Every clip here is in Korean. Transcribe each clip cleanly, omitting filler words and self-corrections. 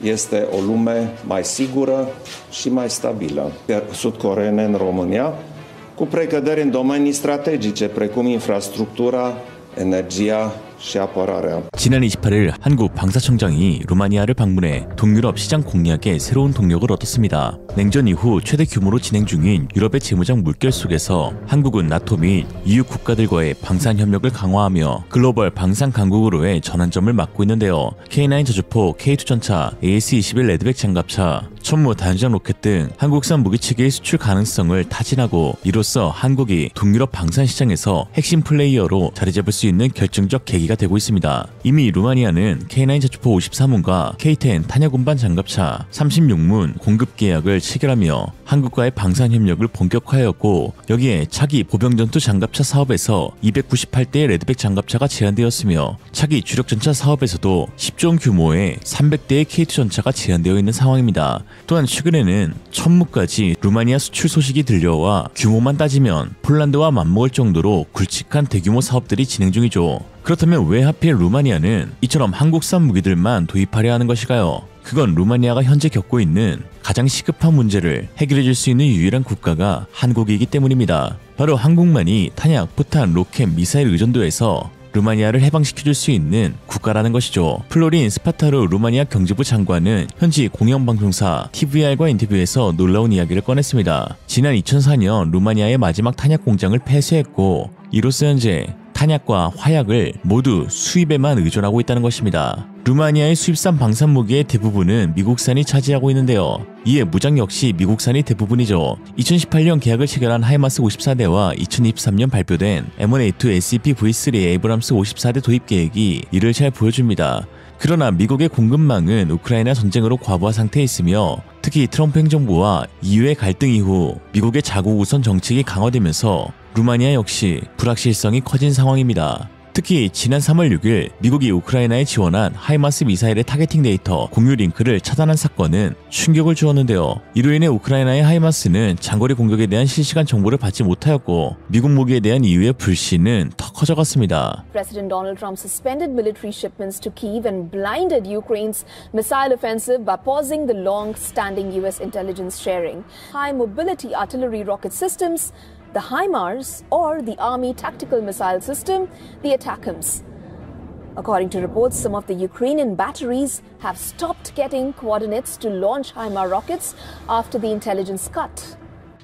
Este o lume mai sigură și mai stabilă. Sud-coreene în România, cu precăderi în domenii strategice, precum infrastructura, energia și apărarea. 지난 28일 한국 방사청장이 루마니아를 방문해 동유럽 시장 공략에 새로운 동력을 얻었습니다. 냉전 이후 최대 규모로 진행 중인 유럽의 재무장 물결 속에서 한국은 나토 및 EU 국가들과의 방산 협력을 강화하며 글로벌 방산 강국으로의 전환점을 맞고 있는데요. K9 저주포, K2 전차, AS-21 레드백 장갑차, 천무 다연장 로켓 등 한국산 무기체계의 수출 가능성을 타진하고 이로써 한국이 동유럽 방산 시장에서 핵심 플레이어로 자리 잡을 수 있는 결정적 계기가 되고 있습니다. 이미 루마니아는 K9 저주포 53문과 K10 탄약 운반 장갑차 36문 공급 계약을 체결하며 한국과의 방산 협력을 본격화하였고 여기에 차기 보병전투 장갑차 사업에서 298대의 레드백 장갑차가 제한되었으며 차기 주력전차 사업에서도 10조 원 규모의 300대의 K2 전차가 제한되어 있는 상황입니다. 또한 최근에는 천무까지 루마니아 수출 소식이 들려와 규모만 따지면 폴란드와 맞먹을 정도로 굵직한 대규모 사업들이 진행 중이죠. 그렇다면 왜 하필 루마니아는 이처럼 한국산 무기들만 도입하려 하는 것일까요? 그건 루마니아가 현재 겪고 있는 가장 시급한 문제를 해결해 줄 수 있는 유일한 국가가 한국이기 때문입니다. 바로 한국만이 탄약, 포탄, 로켓, 미사일 의존도에서 루마니아를 해방시켜줄 수 있는 국가라는 것이죠. 플로린 스파타루 루마니아 경제부 장관은 현지 공영방송사 TVR과 인터뷰에서 놀라운 이야기를 꺼냈습니다. 지난 2004년 루마니아의 마지막 탄약 공장을 폐쇄했고 이로써 현재 탄약과 화약을 모두 수입에만 의존하고 있다는 것입니다. 루마니아의 수입산 방산무기의 대부분은 미국산이 차지하고 있는데요. 이에 무장 역시 미국산이 대부분이죠. 2018년 계약을 체결한 하이마스 54대와 2023년 발표된 M1A2 SEP V3 에이브람스 54대 도입 계획이 이를 잘 보여줍니다. 그러나 미국의 공급망은 우크라이나 전쟁으로 과부하 상태에 있으며 특히 트럼프 행정부와 EU의 갈등 이후 미국의 자국 우선 정책이 강화되면서 루마니아 역시 불확실성이 커진 상황입니다. 특히 지난 3월 6일 미국이 우크라이나에 지원한 하이마스 미사일의 타겟팅 데이터 공유 링크를 차단한 사건은 충격을 주었는데요. 이로 인해 우크라이나의 하이마스는 장거리 공격에 대한 실시간 정보를 받지 못하였고 미국 무기에 대한 EU의 불신은 더 커져갔습니다. President Donald Trump suspended military shipments to Kyiv and blinded Ukraine's missile offensive by pausing the long-standing US intelligence sharing. High mobility artillery rocket systems, the HIMARS, or the Army Tactical Missile System, the ATACMS. According to reports, some of the Ukrainian batteries have stopped getting coordinates to launch HIMARS rockets after the intelligence cut.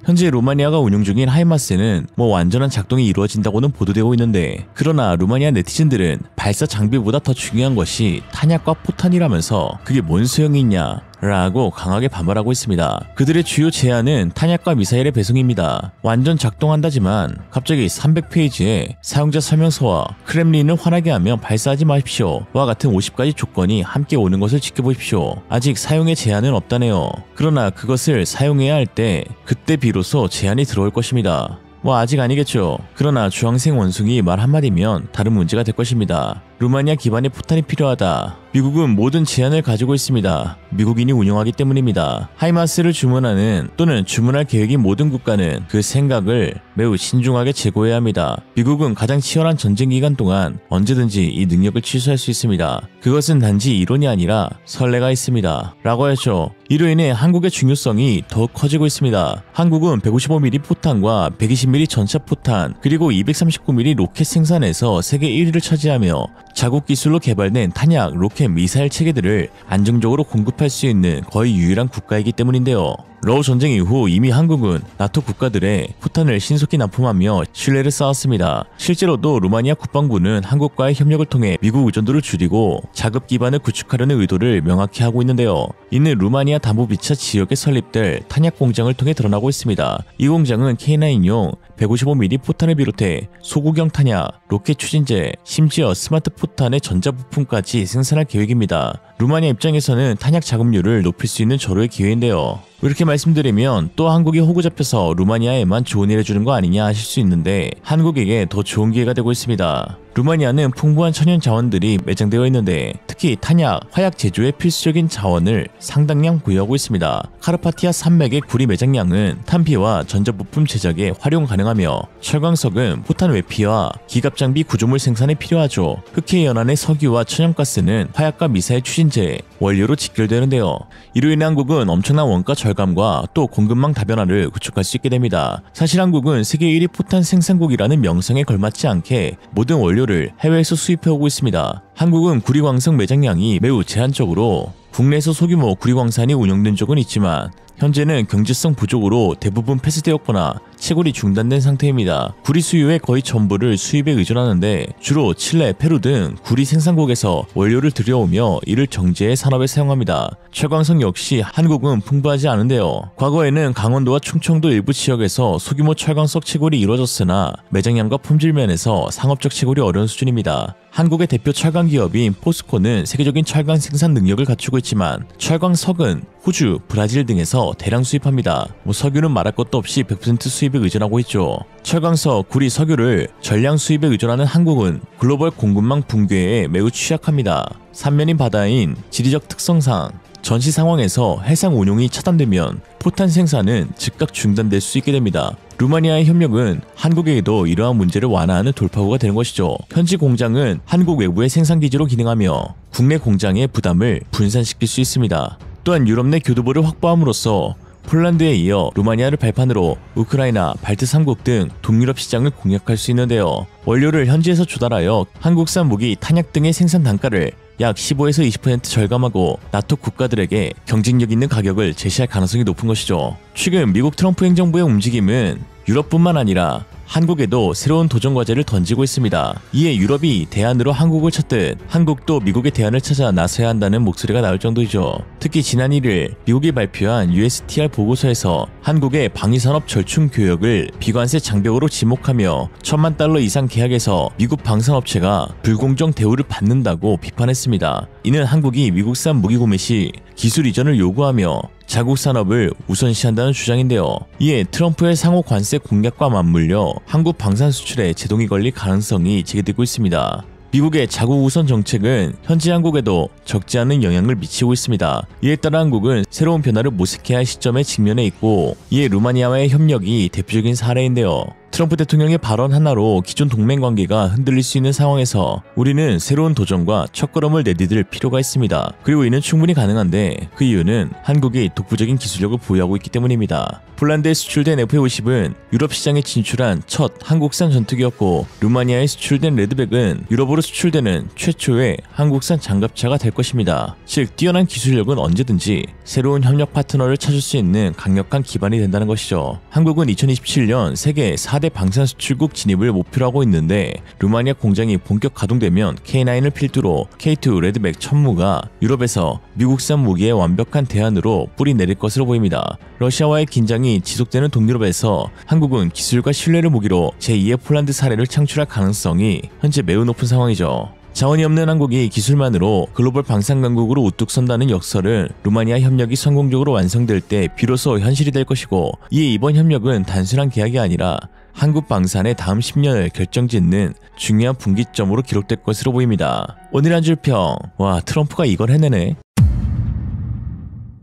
현재 루마니아가 운용 중인 하이마스는 완전한 작동이 이루어진다고는 보도되고 있는데 그러나 루마니아 네티즌들은 발사 장비보다 더 중요한 것이 탄약과 포탄이라면서 그게 뭔 소용이 있냐 라고 강하게 반발하고 있습니다. 그들의 주요 제안은 탄약과 미사일의 배송입니다. 완전 작동한다지만 갑자기 300페이지에 사용자 설명서와 크렘린을 화나게 하면 발사하지 마십시오 와 같은 50가지 조건이 함께 오는 것을 지켜보십시오. 아직 사용의 제한은 없다네요. 그러나 그것을 사용해야 할 때 그때 비로소 제한이 들어올 것입니다. 아직 아니겠죠. 그러나 주황색 원숭이 말 한마디면 다른 문제가 될 것입니다. 루마니아 기반의 포탄이 필요하다. 미국은 모든 제한을 가지고 있습니다. 미국인이 운영하기 때문입니다. 하이마스를 주문하는 또는 주문할 계획인 모든 국가는 그 생각을 매우 신중하게 제고해야 합니다. 미국은 가장 치열한 전쟁 기간 동안 언제든지 이 능력을 취소할 수 있습니다. 그것은 단지 이론이 아니라 선례가 있습니다. 라고 했죠. 이로 인해 한국의 중요성이 더욱 커지고 있습니다. 한국은 155mm 포탄과 120mm 전차 포탄 그리고 239mm 로켓 생산에서 세계 1위를 차지하며 자국 기술로 개발된 탄약, 로켓, 미사일 체계들을 안정적으로 공급할 수 있는 거의 유일한 국가이기 때문인데요. 러우 전쟁 이후 이미 한국은 나토 국가들의 포탄을 신속히 납품하며 신뢰를 쌓았습니다. 실제로도 루마니아 국방부는 한국과의 협력을 통해 미국 의존도를 줄이고 자급 기반을 구축하려는 의도를 명확히 하고 있는데요. 이는 루마니아 담보비차 지역에 설립될 탄약 공장을 통해 드러나고 있습니다. 이 공장은 K9용 155mm 포탄을 비롯해 소구경 탄약, 로켓 추진제, 심지어 스마트 포탄의 전자부품까지 생산할 계획입니다. 루마니아 입장에서는 탄약 자금률을 높일 수 있는 절호의 기회인데요. 이렇게 말씀드리면 또 한국이 호구 잡혀서 루마니아에만 좋은 일 해주는 거 아니냐 하실 수 있는데 한국에게 더 좋은 기회가 되고 있습니다. 루마니아는 풍부한 천연 자원들이 매장되어 있는데 특히 탄약, 화약 제조에 필수적인 자원을 상당량 보유하고 있습니다. 카르파티아 산맥의 구리 매장량은 탄피와 전자부품 제작에 활용 가능하며 철광석은 포탄 외피와 기갑장비 구조물 생산에 필요하죠. 흑해 연안의 석유와 천연가스는 화약과 미사일 추진제, 원료로 직결되는데요. 이로 인해 한국은 엄청난 원가 절감과 또 공급망 다변화를 구축할 수 있게 됩니다. 사실 한국은 세계 1위 포탄 생산국이라는 명성에 걸맞지 않게 모든 원료를 해외에서 수입해오고 있습니다. 한국은 구리광석 매장량이 매우 제한적으로 국내에서 소규모 구리광산이 운영된 적은 있지만 현재는 경제성 부족으로 대부분 폐쇄되었거나 채굴이 중단된 상태입니다. 구리 수요의 거의 전부를 수입에 의존하는데 주로 칠레, 페루 등 구리 생산국에서 원료를 들여오며 이를 정제해 산업에 사용합니다. 철광석 역시 한국은 풍부하지 않은데요. 과거에는 강원도와 충청도 일부 지역에서 소규모 철광석 채굴이 이루어졌으나 매장량과 품질 면에서 상업적 채굴이 어려운 수준입니다. 한국의 대표 철강 기업인 포스코는 세계적인 철강 생산 능력을 갖추고 있지만 철광석은 호주, 브라질 등에서 대량 수입합니다. 석유는 말할 것도 없이 100% 수입에 의존하고 있죠. 철광석, 구리, 석유를 전량 수입에 의존하는 한국은 글로벌 공급망 붕괴에 매우 취약합니다. 삼면인 바다인 지리적 특성상 전시 상황에서 해상 운용이 차단되면 포탄 생산은 즉각 중단될 수 있게 됩니다. 루마니아의 협력은 한국에게도 이러한 문제를 완화하는 돌파구가 되는 것이죠. 현지 공장은 한국 외부의 생산기지로 기능하며 국내 공장의 부담을 분산시킬 수 있습니다. 또한 유럽 내 교두보를 확보함으로써 폴란드에 이어 루마니아를 발판으로 우크라이나, 발트 3국 등 동유럽 시장을 공략할 수 있는데요. 원료를 현지에서 조달하여 한국산 무기, 탄약 등의 생산 단가를 약 15에서 20% 절감하고 나토 국가들에게 경쟁력 있는 가격을 제시할 가능성이 높은 것이죠. 최근 미국 트럼프 행정부의 움직임은 유럽뿐만 아니라 한국에도 새로운 도전 과제를 던지고 있습니다. 이에 유럽이 대안으로 한국을 찾듯 한국도 미국의 대안을 찾아 나서야 한다는 목소리가 나올 정도이죠. 특히 지난 1일 미국이 발표한 USTR 보고서에서 한국의 방위산업 절충 교역을 비관세 장벽으로 지목하며 $10,000,000 이상 계약에서 미국 방산업체가 불공정 대우를 받는다고 비판했습니다. 이는 한국이 미국산 무기 구매 시 기술 이전을 요구하며 자국 산업을 우선시한다는 주장인데요. 이에 트럼프의 상호 관세 공약과 맞물려 한국 방산 수출에 제동이 걸릴 가능성이 제기되고 있습니다. 미국의 자국 우선 정책은 현지 한국에도 적지 않은 영향을 미치고 있습니다. 이에 따라 한국은 새로운 변화를 모색해야 할 시점에 직면해 있고 이에 루마니아와의 협력이 대표적인 사례인데요. 트럼프 대통령의 발언 하나로 기존 동맹 관계가 흔들릴 수 있는 상황에서 우리는 새로운 도전과 첫걸음을 내디딜 필요가 있습니다. 그리고 이는 충분히 가능한데 그 이유는 한국이 독보적인 기술력을 보유하고 있기 때문입니다. 폴란드에 수출된 F-50은 유럽 시장에 진출한 첫 한국산 전투기였고 루마니아에 수출된 레드백은 유럽으로 수출되는 최초의 한국산 장갑차가 될 것입니다. 즉 뛰어난 기술력은 언제든지 새로운 협력 파트너를 찾을 수 있는 강력한 기반이 된다는 것이죠. 한국은 2027년 세계 4대 방산 수출국 진입을 목표로 하고 있는데 루마니아 공장이 본격 가동되면 K9을 필두로 K2 레드백 천무가 유럽에서 미국산 무기의 완벽한 대안으로 뿌리 내릴 것으로 보입니다. 러시아와의 긴장이 지속되는 동유럽에서 한국은 기술과 신뢰를 무기로 제2의 폴란드 사례를 창출할 가능성이 현재 매우 높은 상황이죠. 자원이 없는 한국이 기술만으로 글로벌 방산 강국으로 우뚝 선다는 역설은 루마니아 협력이 성공적으로 완성될 때 비로소 현실이 될 것이고 이에 이번 협력은 단순한 계약이 아니라 한국 방산의 다음 10년을 결정짓는 중요한 분기점으로 기록될 것으로 보입니다. 오늘 한 줄 평. 와, 트럼프가 이걸 해내네.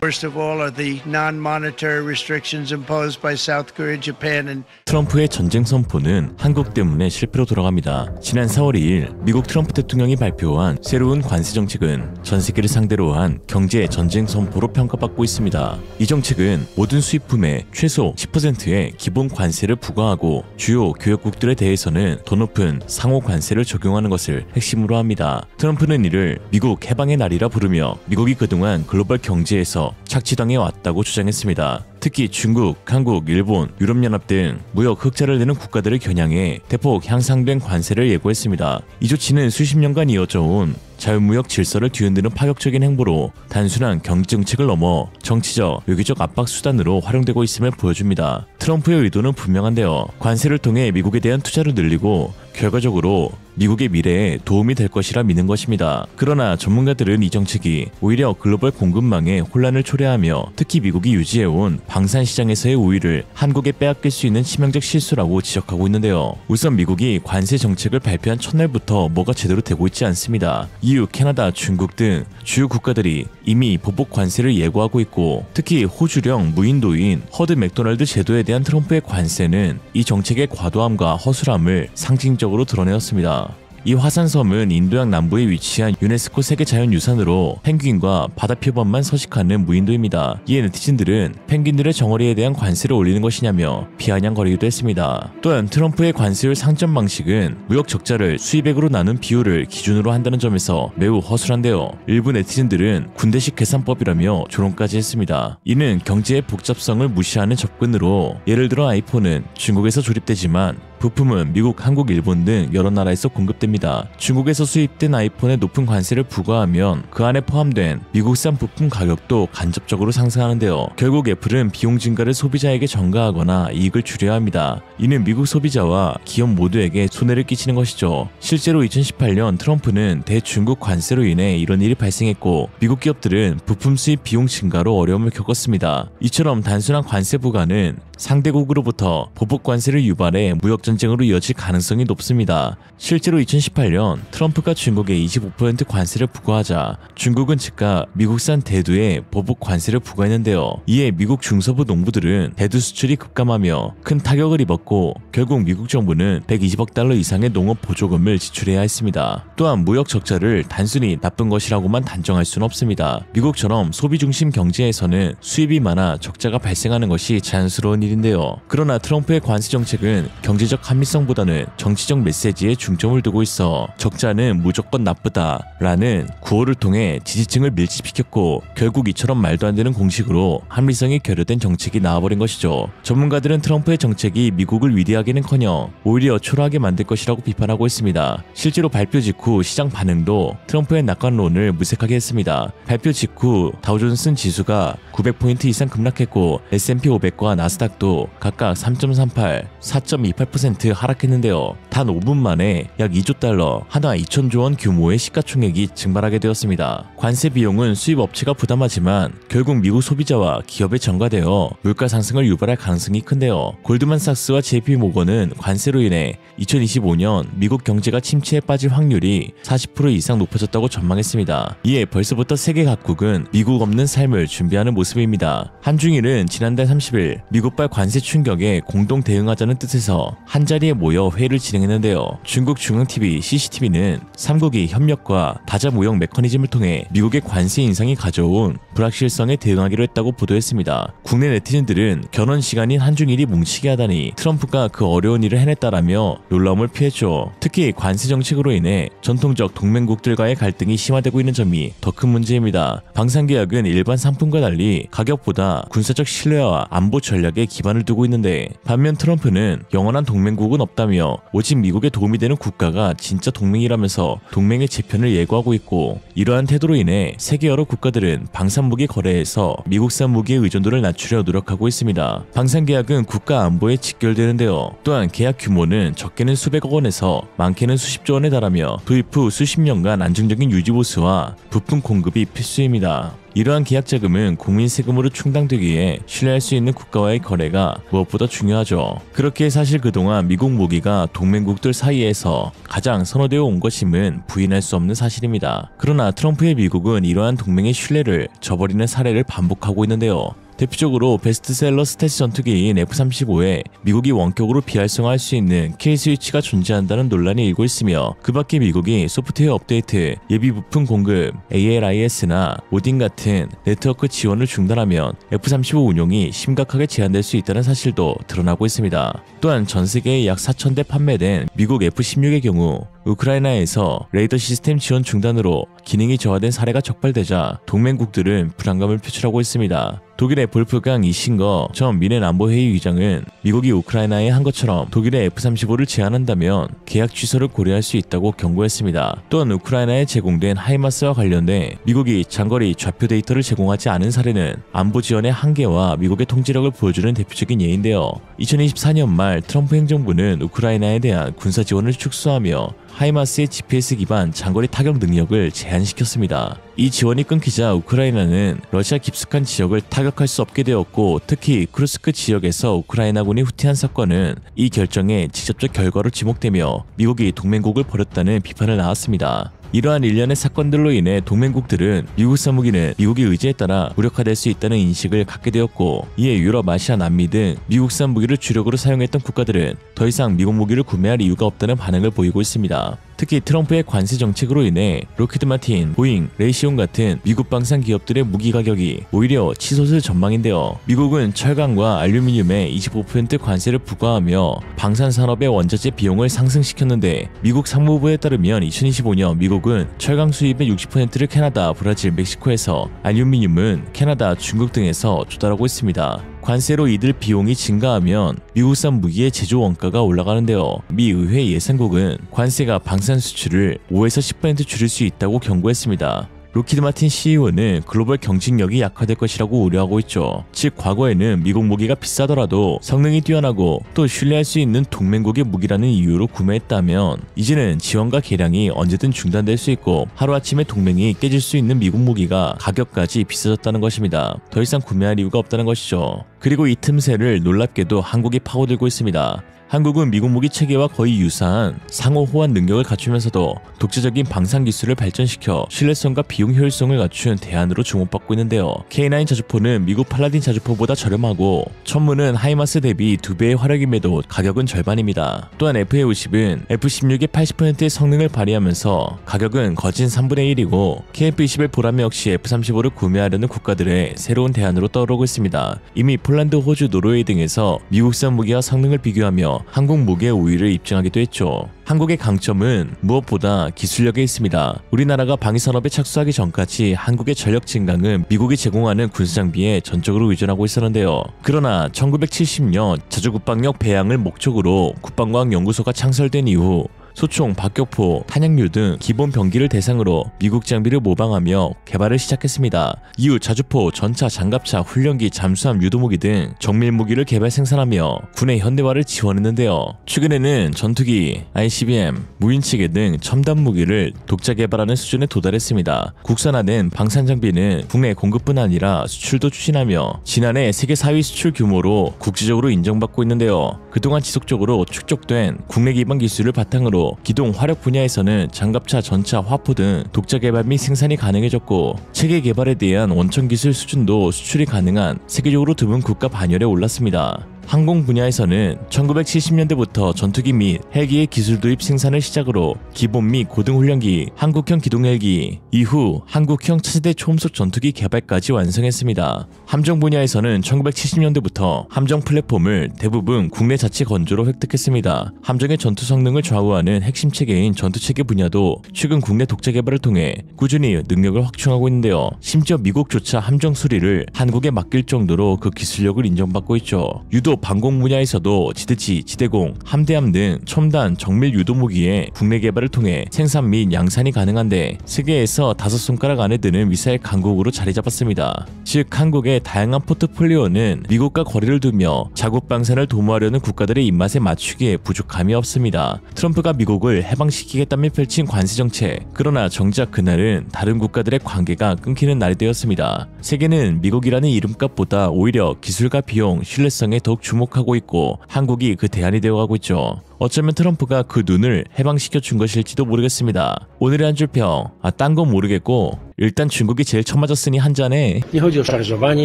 First of all are the non-monetary restrictions imposed by South Korea, Japan, and 트럼프의 전쟁 선포는 한국 때문에 실패로 돌아갑니다. 지난 4월 2일 미국 트럼프 대통령이 발표한 새로운 관세 정책은 전 세계를 상대로 한 경제 전쟁 선포로 평가받고 있습니다. 이 정책은 모든 수입품에 최소 10%의 기본 관세를 부과하고 주요 교역국들에 대해서는 더 높은 상호 관세를 적용하는 것을 핵심으로 합니다. 트럼프는 이를 미국 해방의 날이라 부르며 미국이 그동안 글로벌 경제에서 착취당해 왔다고 주장했습니다. 특히 중국, 한국, 일본, 유럽연합 등 무역 흑자를 내는 국가들을 겨냥해 대폭 향상된 관세를 예고했습니다. 이 조치는 수십 년간 이어져 온 자유무역 질서를 뒤흔드는 파격적인 행보로 단순한 경제정책을 넘어 정치적, 외교적 압박 수단으로 활용되고 있음을 보여줍니다. 트럼프의 의도는 분명한데요. 관세를 통해 미국에 대한 투자를 늘리고 결과적으로 미국의 미래에 도움이 될 것이라 믿는 것입니다. 그러나 전문가들은 이 정책이 오히려 글로벌 공급망에 혼란을 초래하며 특히 미국이 유지해온 방산 시장에서의 우위를 한국에 빼앗길 수 있는 치명적 실수라고 지적하고 있는데요. 우선 미국이 관세 정책을 발표한 첫날부터 뭐가 제대로 되고 있지 않습니다. EU, 캐나다, 중국 등 주요 국가들이 이미 보복 관세를 예고하고 있고 특히 호주령 무인도인 허드 맥도날드 제도에 대한 트럼프의 관세는 이 정책의 과도함과 허술함을 상징적으로 드러내었습니다. 이 화산섬은 인도양 남부에 위치한 유네스코 세계자연유산으로 펭귄과 바다 표범만 서식하는 무인도입니다. 이에 네티즌들은 펭귄들의 정어리에 대한 관세를 올리는 것이냐며 비아냥거리기도 했습니다. 또한 트럼프의 관세율 상점 방식은 무역 적자를 수입액으로 나눈 비율을 기준으로 한다는 점에서 매우 허술한데요. 일부 네티즌들은 군대식 계산법이라며 조롱까지 했습니다. 이는 경제의 복잡성을 무시하는 접근으로 예를 들어 아이폰은 중국에서 조립되지만 부품은 미국, 한국, 일본 등 여러 나라에서 공급됩니다. 중국에서 수입된 아이폰에 높은 관세를 부과하면 그 안에 포함된 미국산 부품 가격도 간접적으로 상승하는데요. 결국 애플은 비용 증가를 소비자에게 전가하거나 이익을 줄여야 합니다. 이는 미국 소비자와 기업 모두에게 손해를 끼치는 것이죠. 실제로 2018년 트럼프는 대중국 관세로 인해 이런 일이 발생했고 미국 기업들은 부품 수입 비용 증가로 어려움을 겪었습니다. 이처럼 단순한 관세 부과는 상대국으로부터 보복 관세를 유발해 무역 전쟁으로 이어질 가능성이 높습니다. 실제로 2018년 트럼프가 중국에 25% 관세를 부과하자 중국은 즉각 미국산 대두에 보복 관세를 부과했는데요. 이에 미국 중서부 농부들은 대두 수출이 급감하며 큰 타격을 입었고 결국 미국 정부는 120억 달러 이상의 농업 보조금을 지출해야 했습니다. 또한 무역 적자를 단순히 나쁜 것이라고만 단정할 수는 없습니다. 미국처럼 소비 중심 경제에서는 수입이 많아 적자가 발생하는 것이 자연스러운 일인데요. 그러나 트럼프의 관세 정책은 경제적 합리성보다는 정치적 메시지에 중점을 두고 있어 적자는 무조건 나쁘다라는 구호를 통해 지지층을 밀집시켰고 결국 이처럼 말도 안 되는 공식으로 합리성이 결여된 정책이 나와버린 것이죠. 전문가들은 트럼프의 정책이 미국을 위대하게는커녕 오히려 초라하게 만들 것이라고 비판하고 있습니다. 실제로 발표 직후 시장 반응도 트럼프의 낙관론을 무색하게 했습니다. 발표 직후 다우존스 지수가 900포인트 이상 급락했고 S&P 500과 나스닥도 각각 3.38, 4.28% 하락했는데요. 단 5분 만에 약 2조 달러, 하나 2천조 원 규모의 시가총액이 증발하게 되었습니다. 관세 비용은 수입 업체가 부담하지만 결국 미국 소비자와 기업에 전가되어 물가 상승을 유발할 가능성이 큰데요. 골드만삭스와 JP모건은 관세로 인해 2025년 미국 경제가 침체에 빠질 확률이 40% 이상 높아졌다고 전망했습니다. 이에 벌써부터 세계 각국은 미국 없는 삶을 준비하는 모습입니다. 한중일은 지난달 30일 미국발 관세 충격에 공동 대응하자는 뜻에서 한자리에 모여 회의를 진행했는데요. 중국 중앙TV, CCTV는 3국이 협력과 다자 무역 메커니즘을 통해 미국의 관세 인상이 가져온 불확실성에 대응하기로 했다고 보도했습니다. 국내 네티즌들은 결혼 시간인 한중일이 뭉치게 하다니 트럼프가 그 어려운 일을 해냈다라며 놀라움을 피했죠. 특히 관세 정책으로 인해 전통적 동맹국들과의 갈등이 심화되고 있는 점이 더 큰 문제입니다. 방산계약은 일반 상품과 달리 가격보다 군사적 신뢰와 안보 전략에 기반을 두고 있는데 반면 트럼프는 영원한 동맹국은 없다며 오직 미국에 도움이 되는 국가가 진짜 동맹이라면서 동맹의 재편을 예고하고 있고 이러한 태도로 인해 세계 여러 국가들은 방산무기 거래에서 미국산 무기의 의존도를 낮추려 노력하고 있습니다. 방산계약은 국가 안보에 직결되는데요. 또한 계약 규모는 적게는 수백억 원에서 많게는 수십조 원에 달하며 도입 후 수십 년간 안정적인 유지보수와 부품 공급이 필수입니다. 이러한 계약 자금은 국민 세금으로 충당되기에 신뢰할 수 있는 국가와의 거래가 무엇보다 중요하죠. 그렇게 사실 그동안 미국 무기가 동맹국들 사이에서 가장 선호되어 온 것임은 부인할 수 없는 사실입니다. 그러나 트럼프의 미국은 이러한 동맹의 신뢰를 저버리는 사례를 반복하고 있는데요. 대표적으로 베스트셀러 스텔스 전투기인 F-35에 미국이 원격으로 비활성화할 수 있는 킬 스위치가 존재한다는 논란이 일고 있으며 그 밖에 미국이 소프트웨어 업데이트, 예비 부품 공급, ALIS나 오딘 같은 네트워크 지원을 중단하면 F-35 운용이 심각하게 제한될 수 있다는 사실도 드러나고 있습니다. 또한 전 세계에 약 4,000대 판매된 미국 F-16의 경우 우크라이나에서 레이더 시스템 지원 중단으로 기능이 저하된 사례가 적발되자 동맹국들은 불안감을 표출하고 있습니다. 독일의 볼프강 이싱거 전 미넨 안보회의 의장은 미국이 우크라이나에 한 것처럼 독일의 F-35를 제한한다면 계약 취소를 고려할 수 있다고 경고했습니다. 또한 우크라이나에 제공된 하이마스와 관련돼 미국이 장거리 좌표 데이터를 제공하지 않은 사례는 안보 지원의 한계와 미국의 통제력을 보여주는 대표적인 예인데요. 2024년 말 트럼프 행정부는 우크라이나에 대한 군사 지원을 축소하며 하이마스의 GPS 기반 장거리 타격 능력을 제한시켰습니다. 이 지원이 끊기자 우크라이나는 러시아 깊숙한 지역을 타격할 수 없게 되었고, 특히 쿠르스크 지역에서 우크라이나군이 후퇴한 사건은 이 결정의 직접적 결과로 지목되며 미국이 동맹국을 버렸다는 비판을 낳았습니다. 이러한 일련의 사건들로 인해 동맹국들은 미국산 무기는 미국의 의지에 따라 무력화될 수 있다는 인식을 갖게 되었고, 이에 유럽, 아시아, 남미 등 미국산 무기를 주력으로 사용했던 국가들은 더 이상 미국 무기를 구매할 이유가 없다는 반응을 보이고 있습니다. 특히 트럼프의 관세 정책으로 인해 로키드 마틴, 보잉, 레이시온 같은 미국 방산 기업들의 무기 가격이 오히려 치솟을 전망인데요. 미국은 철강과 알루미늄에 25% 관세를 부과하며 방산 산업의 원자재 비용을 상승시켰는데, 미국 상무부에 따르면 2025년 미국은 철강 수입의 60%를 캐나다, 브라질, 멕시코에서, 알루미늄은 캐나다, 중국 등에서 조달하고 있습니다. 관세로 이들 비용이 증가하면 미국산 무기의 제조 원가가 올라가는데요. 미 의회 예산국은 관세가 방산 수출을 5에서 10% 줄일 수 있다고 경고했습니다. 로키드 마틴 CEO는 글로벌 경쟁력이 약화될 것이라고 우려하고 있죠. 즉, 과거에는 미국 무기가 비싸더라도 성능이 뛰어나고 또 신뢰할 수 있는 동맹국의 무기라는 이유로 구매했다면, 이제는 지원과 개량이 언제든 중단될 수 있고 하루아침에 동맹이 깨질 수 있는 미국 무기가 가격까지 비싸졌다는 것입니다. 더 이상 구매할 이유가 없다는 것이죠. 그리고 이 틈새를 놀랍게도 한국이 파고들고 있습니다. 한국은 미국 무기 체계와 거의 유사한 상호 호환 능력을 갖추면서도 독자적인 방산 기술을 발전시켜 신뢰성과 비용 효율성을 갖춘 대안으로 주목받고 있는데요. K9 자주포는 미국 팔라딘 자주포보다 저렴하고, 천문은 하이마스 대비 2배의 화력임에도 가격은 절반입니다. 또한 FA50은 F16의 80%의 성능을 발휘하면서 가격은 거진 3분의 1이고, KF21 보라매 역시 F35를 구매하려는 국가들의 새로운 대안으로 떠오르고 있습니다. 이미 폴란드, 호주, 노르웨이 등에서 미국산 무기와 성능을 비교하며 한국 무기의 우위를 입증하기도 했죠. 한국의 강점은 무엇보다 기술력에 있습니다. 우리나라가 방위산업에 착수하기 전까지 한국의 전력 증강은 미국이 제공하는 군사장비에 전적으로 의존하고 있었는데요. 그러나 1970년 자주국방력 배양을 목적으로 국방과학연구소가 창설된 이후 소총, 박격포, 탄약류 등 기본 병기를 대상으로 미국 장비를 모방하며 개발을 시작했습니다. 이후 자주포, 전차, 장갑차, 훈련기, 잠수함, 유도무기 등 정밀 무기를 개발 생산하며 군의 현대화를 지원했는데요. 최근에는 전투기, ICBM, 무인체계 등 첨단 무기를 독자 개발하는 수준에 도달했습니다. 국산화된 방산 장비는 국내 공급뿐 아니라 수출도 추진하며 지난해 세계 4위 수출 규모로 국제적으로 인정받고 있는데요. 그동안 지속적으로 축적된 국내 기반 기술을 바탕으로 기동 화력 분야에서는 장갑차, 전차, 화포 등 독자 개발 및 생산이 가능해졌고, 체계 개발에 대한 원천 기술 수준도 수출이 가능한 세계적으로 드문 국가 반열에 올랐습니다. 항공 분야에서는 1970년대부터 전투기 및 헬기의 기술 도입 생산을 시작으로 기본 및 고등 훈련기, 한국형 기동 헬기, 이후 한국형 차세대 초음속 전투기 개발까지 완성했습니다. 함정 분야에서는 1970년대부터 함정 플랫폼을 대부분 국내 자체 건조로 획득했습니다. 함정의 전투 성능을 좌우하는 핵심 체계인 전투체계 분야도 최근 국내 독자 개발을 통해 꾸준히 능력을 확충하고 있는데요. 심지어 미국조차 함정 수리를 한국에 맡길 정도로 그 기술력을 인정받고 있죠. 유도 방공 분야에서도 지대치, 지대공, 함대함 등 첨단 정밀 유도 무기의 국내 개발을 통해 생산 및 양산이 가능한데, 세계에서 5손가락 안에 드는 미사일 강국으로 자리 잡았습니다. 즉, 한국의 다양한 포트폴리오는 미국과 거리를 두며 자국 방산을 도모하려는 국가들의 입맛에 맞추기에 부족함이 없습니다. 트럼프가 미국을 해방시키겠다며 펼친 관세 정책, 그러나 정작 그날은 다른 국가들의 관계가 끊기는 날이 되었습니다. 세계는 미국이라는 이름값보다 오히려 기술과 비용, 신뢰성에 더욱 주목하고 있고, 한국이 그 대안이 되어가고 있죠. 어쩌면 트럼프가 그 눈을 해방시켜 준 것일지도 모르겠습니다. 오늘의 한 줄 평, 딴 건 모르겠고 일단 중국이 제일 처맞았으니 한 잔에. Nie chodzi o szarżowanie,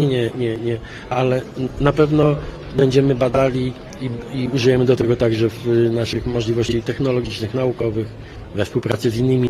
nie, ale na pewno będziemy badali i użyjemy do tego także w naszych możliwości technologicznych, naukowych, we współpracy z innymi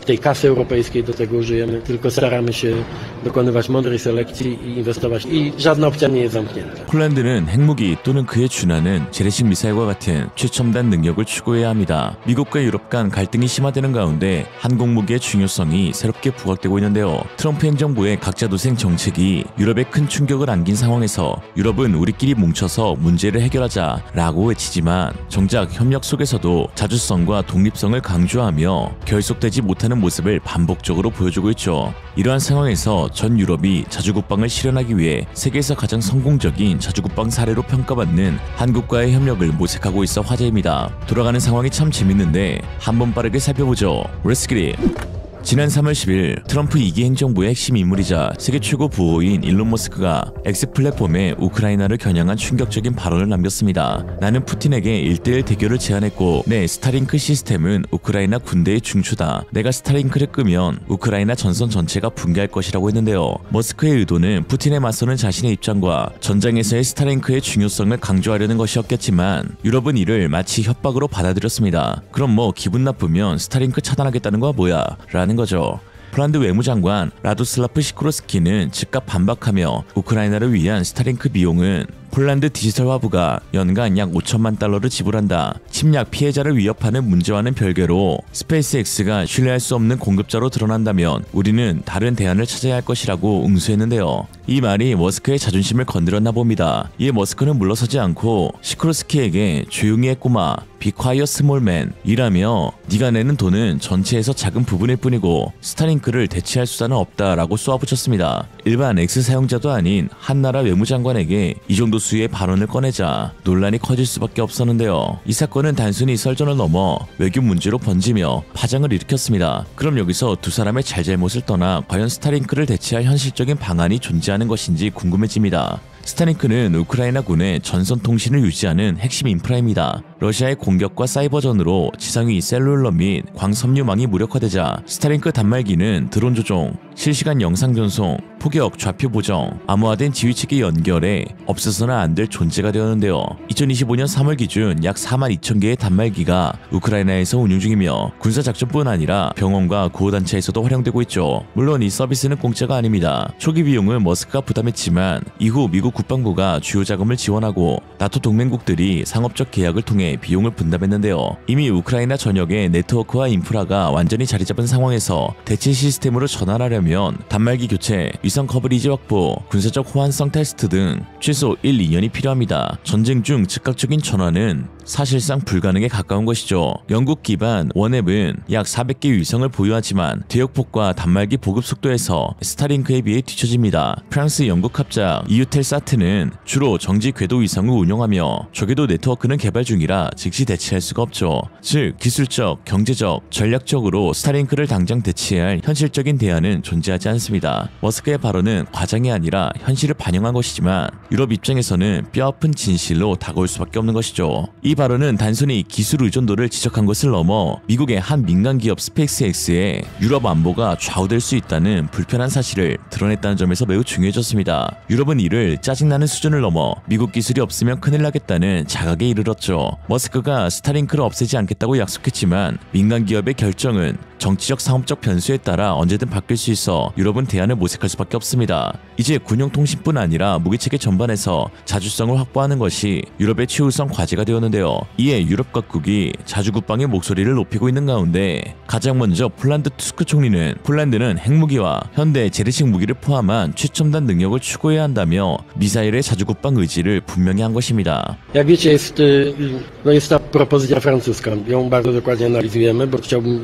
tej kasy europejskiej do tego użyjemy, tylko staramy się dokonywać mądrej selekcji i inwestować i żadna opcja nie jest zamknięta. 폴란드는 핵무기 또는 그에 준하는 재래식 미사일과 같은 최첨단 능력을 추구해야 합니다. 미국과 유럽 간 갈등이 심화되는 가운데 항공무기의 중요성이 새롭게 부각되고 있는데요. 트럼프 행정부의 각자 도생 정책이 유럽에 큰 충격을 안긴 상황에서 유럽은 우리끼리 뭉쳐서 문제를 해결하자라고 외치지만, 정작 협력 속에서도 자주성과 독립성을 강조 간주하며 결속되지 못하는 모습을 반복적으로 보여주고 있죠. 이러한 상황에서 전 유럽이 자주국방을 실현하기 위해 세계에서 가장 성공적인 자주국방 사례로 평가받는 한국과의 협력을 모색하고 있어 화제입니다. 돌아가는 상황이 참 재밌는데 한번 빠르게 살펴보죠. Let's get it! 지난 3월 10일 트럼프 2기 행정부의 핵심 인물이자 세계 최고 부호인 일론 머스크가 X 플랫폼에 우크라이나를 겨냥한 충격적인 발언을 남겼습니다. 나는 푸틴에게 1대1 대결을 제안했고 내 스타링크 시스템은 우크라이나 군대의 중추다. 내가 스타링크를 끄면 우크라이나 전선 전체가 붕괴할 것이라고 했는데요. 머스크의 의도는 푸틴에 맞서는 자신의 입장과 전장에서의 스타링크의 중요성을 강조하려는 것이었겠지만 유럽은 이를 마치 협박으로 받아들였습니다. 그럼 뭐 기분 나쁘면 스타링크 차단하겠다는 거야 뭐야? 라는 거죠. 폴란드 외무장관 라도슬라프 시코르스키는 즉각 반박하며 우크라이나를 위한 스타링크 비용은 폴란드 디지털화부가 연간 약 5천만 달러를 지불한다. 침략 피해자를 위협하는 문제와는 별개로 스페이스X가 신뢰할 수 없는 공급자로 드러난다면 우리는 다른 대안을 찾아야 할 것이라고 응수했는데요. 이 말이 머스크의 자존심을 건드렸나 봅니다. 이에 머스크는 물러서지 않고 시코르스키에게 조용히 해 꼬마, Be quiet small man 이라며 네가 내는 돈은 전체에서 작은 부분일 뿐이고 스타링크를 대체할 수단은 없다라고 쏘아붙였습니다. 일반 X 사용자도 아닌 한 나라 외무장관에게 이 정도 수의 발언을 꺼내자 논란이 커질 수밖에 없었는데요. 이 사건은 단순히 설전을 넘어 외교 문제로 번지며 파장을 일으켰습니다. 그럼 여기서 두 사람의 잘잘못을 떠나 과연 스타링크를 대체할 현실적인 방안이 존재하는 것인지 궁금해집니다. 스타링크는 우크라이나군의 전선 통신을 유지하는 핵심 인프라입니다. 러시아의 공격과 사이버전으로 지상위 셀룰러 및 광섬유망이 무력화되자 스타링크 단말기는 드론 조종, 실시간 영상 전송, 포격 좌표 보정, 암호화된 지휘체계 연결에 없어서는 안 될 존재가 되었는데요. 2025년 3월 기준 약 42,000개의 단말기가 우크라이나에서 운영 중이며 군사작전뿐 아니라 병원과 구호단체에서도 활용되고 있죠. 물론 이 서비스는 공짜가 아닙니다. 초기 비용은 머스크가 부담했지만 이후 미국 국방부가 주요 자금을 지원하고 나토 동맹국들이 상업적 계약을 통해 비용을 분담했는데요. 이미 우크라이나 전역의 네트워크와 인프라가 완전히 자리 잡은 상황에서 대체 시스템으로 전환하려면 단말기 교체, 위성 커버리지 확보, 군사적 호환성 테스트 등 최소 1-2년이 필요합니다. 전쟁 중 즉각적인 전환은 사실상 불가능에 가까운 것이죠. 영국 기반 원앱은 약 400개 위성을 보유하지만 대역폭과 단말기 보급 속도에서 스타링크에 비해 뒤처집니다. 프랑스 영국 합작 이유텔사트는 주로 정지 궤도 위성을 운영하며 저궤도 네트워크는 개발 중이라 즉시 대체할 수가 없죠. 즉 기술적, 경제적, 전략적으로 스타링크를 당장 대체해야 할 현실적인 대안은 존재하지 않습니다. 머스크의 발언은 과장이 아니라 현실을 반영한 것이지만 유럽 입장에서는 뼈아픈 진실로 다가올 수밖에 없는 것이죠. 이 발언은 단순히 기술 의존도를 지적한 것을 넘어 미국의 한 민간 기업 스페이스X의 유럽 안보가 좌우될 수 있다는 불편한 사실을 드러냈다는 점에서 매우 중요해졌습니다. 유럽은 이를 짜증나는 수준을 넘어 미국 기술이 없으면 큰일 나겠다는 자각에 이르렀죠. 머스크가 스타링크를 없애지 않겠다고 약속했지만 민간 기업의 결정은 정치적 상업적 변수에 따라 언제든 바뀔 수 있어 유럽은 대안을 모색할 수밖에 없습니다. 이제 군용통신뿐 아니라 무기체계 전반에서 자주성을 확보하는 것이 유럽의 최우선 과제가 되었는데요. 이에 유럽 각국이 자주국방의 목소리를 높이고 있는 가운데 가장 먼저 폴란드 투스크 총리는 폴란드는 핵무기와 현대 재래식 무기를 포함한 최첨단 능력을 추구해야 한다며 미사일의 자주국방 의지를 분명히 한 것입니다. Jak wiecie, jest ta propozycja francuska. Ją bardzo dokładnie analizujemy, bo chciałbym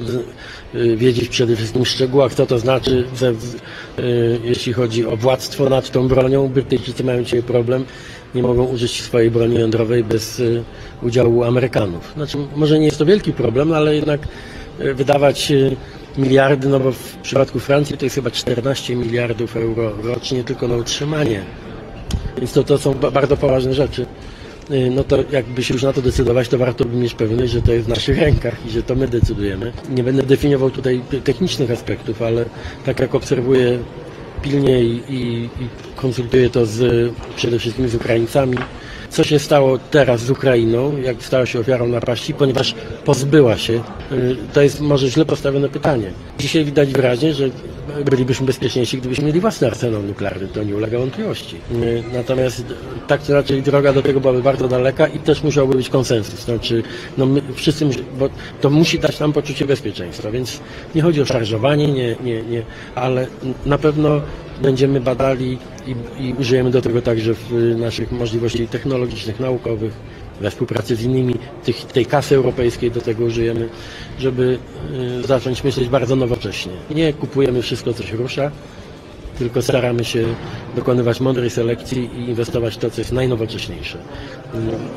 wiedzieć przede wszystkim w szczegółach, co to znaczy, jeśli chodzi o władztwo nad tą bronią. Brytyjczycy mają dzisiaj problem, nie mogą użyć swojej broni jądrowej bez udziału Amerykanów. Znaczy, może nie jest to wielki problem, ale jednak wydawać miliardy, no bo w przypadku Francji to jest chyba 14 miliardów euro rocznie tylko na utrzymanie. Więc to są bardzo poważne rzeczy. No to jakby się już na to decydować, to warto by mieć pewność, że to jest w naszych rękach i że to my decydujemy. Nie będę definiował tutaj technicznych aspektów, ale tak jak obserwuję pilnie i konsultuję to przede wszystkim z Ukraińcami, co się stało teraz z Ukrainą, jak stała się ofiarą napaści, ponieważ pozbyła się, to jest może źle postawione pytanie. Dzisiaj widać wyraźnie, że bylibyśmy bezpieczniejsi, gdybyśmy mieli własny arsenał nuklearny, to nie ulega wątpliwości. Natomiast tak czy inaczej droga do tego byłaby bardzo daleka i też musiałby być konsensus. Znaczy, no my wszyscy, bo to musi dać nam poczucie bezpieczeństwa, więc nie chodzi o szarżowanie, ale na pewno będziemy badali i użyjemy do tego także w naszych możliwości technologicznych, naukowych we współpracy z innymi, tej kasy europejskiej do tego użyjemy, żeby zacząć myśleć bardzo nowocześnie. Nie kupujemy wszystko, co się rusza, tylko staramy się dokonywać mądrej selekcji i inwestować w to, co jest najnowocześniejsze.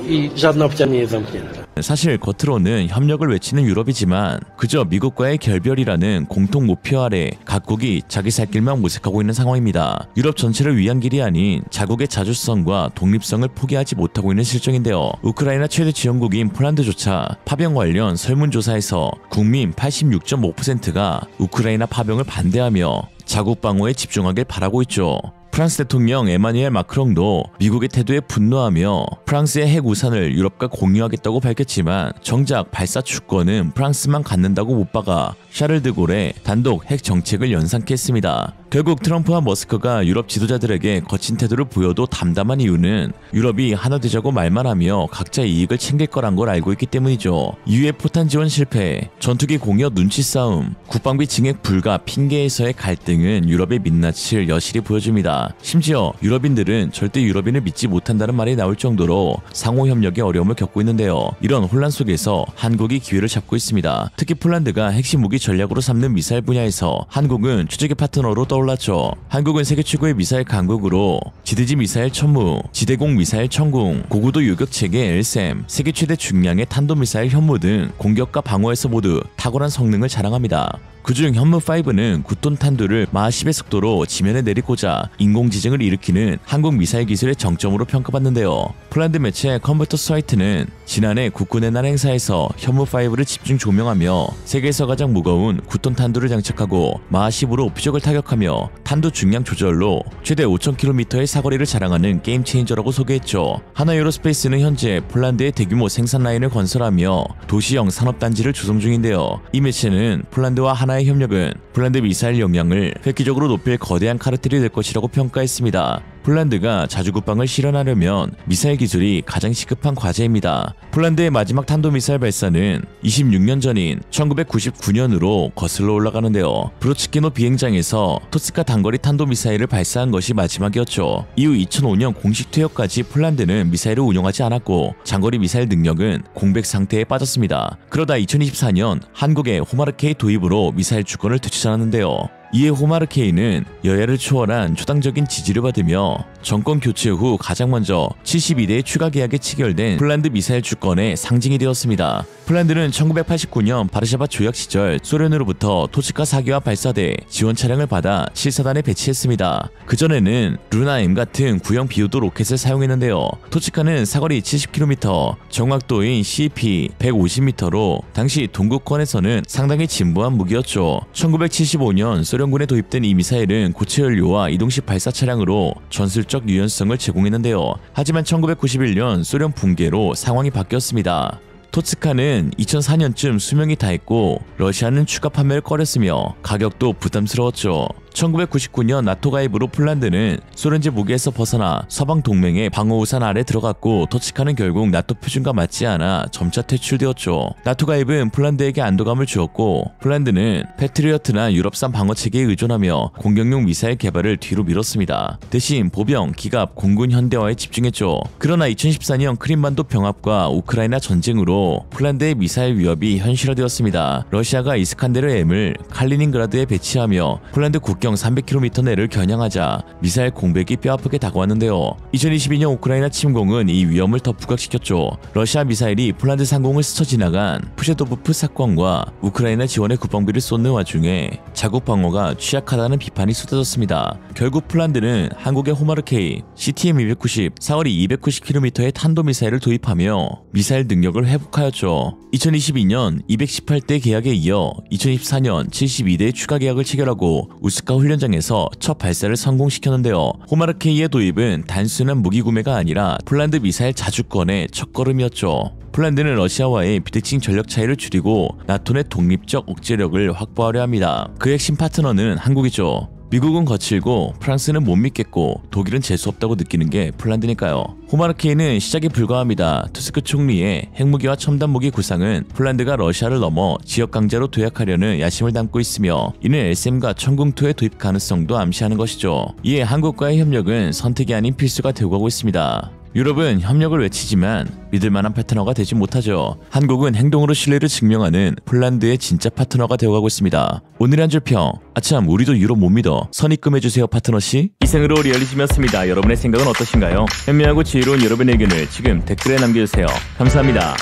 I żadna opcja nie jest zamknięta. 사실 겉으로는 협력을 외치는 유럽이지만 그저 미국과의 결별이라는 공통 목표 아래 각국이 자기 살 길만 모색하고 있는 상황입니다. 유럽 전체를 위한 길이 아닌 자국의 자주성과 독립성을 포기하지 못하고 있는 실정인데요. 우크라이나 최대 지원국인 폴란드조차 파병 관련 설문조사에서 국민 86.5%가 우크라이나 파병을 반대하며 자국 방어에 집중하길 바라고 있죠. 프랑스 대통령 에마뉘엘 마크롱도 미국의 태도에 분노하며 프랑스의 핵 우산을 유럽과 공유하겠다고 밝혔지만 정작 발사 주권은 프랑스만 갖는다고 못 박아 샤를 드골의 단독 핵 정책을 연상케 했습니다. 결국 트럼프와 머스크가 유럽 지도자들에게 거친 태도를 보여도 담담한 이유는 유럽이 하나 되자고 말만 하며 각자 이익을 챙길 거란 걸 알고 있기 때문이죠. 이후에 포탄 지원 실패, 전투기 공여 눈치 싸움, 국방비 증액 불가 핑계에서의 갈등은 유럽의 민낯을 여실히 보여줍니다. 심지어 유럽인들은 절대 유럽인을 믿지 못한다는 말이 나올 정도로 상호협력에 어려움을 겪고 있는데요. 이런 혼란 속에서 한국이 기회를 잡고 있습니다. 특히 폴란드가 핵심 무기 전략으로 삼는 미사일 분야에서 한국은 최적의 파트너로 떠올랐죠. 한국은 세계 최고의 미사일 강국으로 지대지 미사일 천무, 지대공 미사일 천궁, 고고도 요격체계 LSM, 세계 최대 중량의 탄도미사일 현무 등 공격과 방어에서 모두 탁월한 성능을 자랑합니다. 그중 현무5는 9톤 탄두를 마하 10의 속도로 지면에 내리꽂아 인공지진을 일으키는 한국 미사일 기술의 정점으로 평가받는데요. 폴란드 매체 컴퓨터 사이트는 지난해 국군의 날 행사에서 현무5를 집중 조명하며 세계에서 가장 무거운 9톤 탄두를 장착하고 마하 10으로 표적을 타격하며 탄두 중량 조절로 최대 5,000km의 사거리를 자랑하는 게임 체인저라고 소개했죠. 하나에어로스페이스는 현재 폴란드의 대규모 생산 라인을 건설하며 도시형 산업단지를 조성 중인데요. 이 매체는 폴란드와 하나의 협력은 폴란드 미사일 역량을 획기적으로 높일 거대한 카르텔이 될 것이라고 평가했습니다. 폴란드가 자주국방을 실현하려면 미사일 기술이 가장 시급한 과제입니다. 폴란드의 마지막 탄도미사일 발사는 26년 전인 1999년으로 거슬러 올라가는데요. 브로츠키노 비행장에서 토스카 단거리 탄도미사일을 발사한 것이 마지막이었죠. 이후 2005년 공식 퇴역까지 폴란드는 미사일을 운용하지 않았고 장거리 미사일 능력은 공백 상태에 빠졌습니다. 그러다 2024년 한국의 호마르케이 도입으로 미사일 주권을 되찾았는데요. 이에 호마르케이는 여야를 초월한 초당적인 지지를 받으며 정권 교체 후 가장 먼저 72대의 추가 계약에 체결된 폴란드 미사일 주권의 상징이 되었습니다. 폴란드는 1989년 바르샤바 조약 시절 소련으로부터 토치카 4기와 발사대 지원 차량을 받아 7사단에 배치했습니다. 그전에는 루나-M 같은 구형 비호도 로켓을 사용했는데요. 토치카는 사거리 70km, 정확도인 CP 150m로 당시 동구권에서는 상당히 진보한 무기였죠. 1975년 소련군에 도입된 이 미사일은 고체 연료와 이동식 발사 차량으로 전술적 유연성을 제공했는데요. 하지만 1991년 소련 붕괴로 상황이 바뀌었습니다. 토츠카는 2004년쯤 수명이 다했고 러시아는 추가 판매를 꺼렸으며 가격도 부담스러웠죠. 1999년 나토 가입으로 폴란드는 소련제 무기에서 벗어나 서방 동맹의 방어우산 아래 들어갔고 토치카는 결국 나토 표준과 맞지 않아 점차 퇴출되었죠. 나토 가입은 폴란드에게 안도감을 주었고 폴란드는 패트리어트나 유럽산 방어체계에 의존하며 공격용 미사일 개발을 뒤로 미뤘습니다. 대신 보병, 기갑, 공군 현대화에 집중했죠. 그러나 2014년 크림반도 병합과 우크라이나 전쟁으로 폴란드의 미사일 위협이 현실화되었습니다. 러시아가 이스칸데르 M을 칼리닝그라드에 배치하며 폴란드 국경 300km 내를 겨냥하자 미사일 공백이 뼈아프게 다가왔는데요. 2022년 우크라이나 침공은 이 위험을 더 부각시켰죠. 러시아 미사일이 폴란드 상공을 스쳐 지나간 푸셰도브프 사건과 우크라이나 지원의 국방비를 쏟는 와중에 자국 방어가 취약하다는 비판이 쏟아졌습니다. 결국 폴란드는 한국의 호마르케이, CTM-290, 사거리 290km의 탄도미사일을 도입하며 미사일 능력을 회복하였죠. 2022년 218대 계약에 이어 2024년 72대 추가 계약을 체결하고 우스카 훈련장에서 첫 발사를 성공시켰는데요. 호마르케이의 도입은 단순한 무기 구매가 아니라 폴란드 미사일 자주권의 첫걸음이었죠. 폴란드는 러시아와의 비대칭 전력 차이를 줄이고 나토 내 독립적 억제력을 확보하려 합니다. 그 핵심 파트너는 한국이죠. 미국은 거칠고 프랑스는 못 믿겠고 독일은 재수없다고 느끼는 게 폴란드니까요. 호마르케이는 시작에 불과합니다. 투스크 총리의 핵무기와 첨단무기 구상은 폴란드가 러시아를 넘어 지역 강자로 도약하려는 야심을 담고 있으며 이는 LSM과 천궁2의 도입 가능성도 암시하는 것이죠. 이에 한국과의 협력은 선택이 아닌 필수가 되고 가고 있습니다. 유럽은 협력을 외치지만 믿을 만한 파트너가 되지 못하죠. 한국은 행동으로 신뢰를 증명하는 폴란드의 진짜 파트너가 되어가고 있습니다. 오늘의 한 줄 평. 아참, 우리도 유럽 못 믿어. 선입금해주세요, 파트너씨. 이생으로 리얼리즘이었습니다. 여러분의 생각은 어떠신가요? 현명하고 지혜로운 여러분의 의견을 지금 댓글에 남겨주세요. 감사합니다.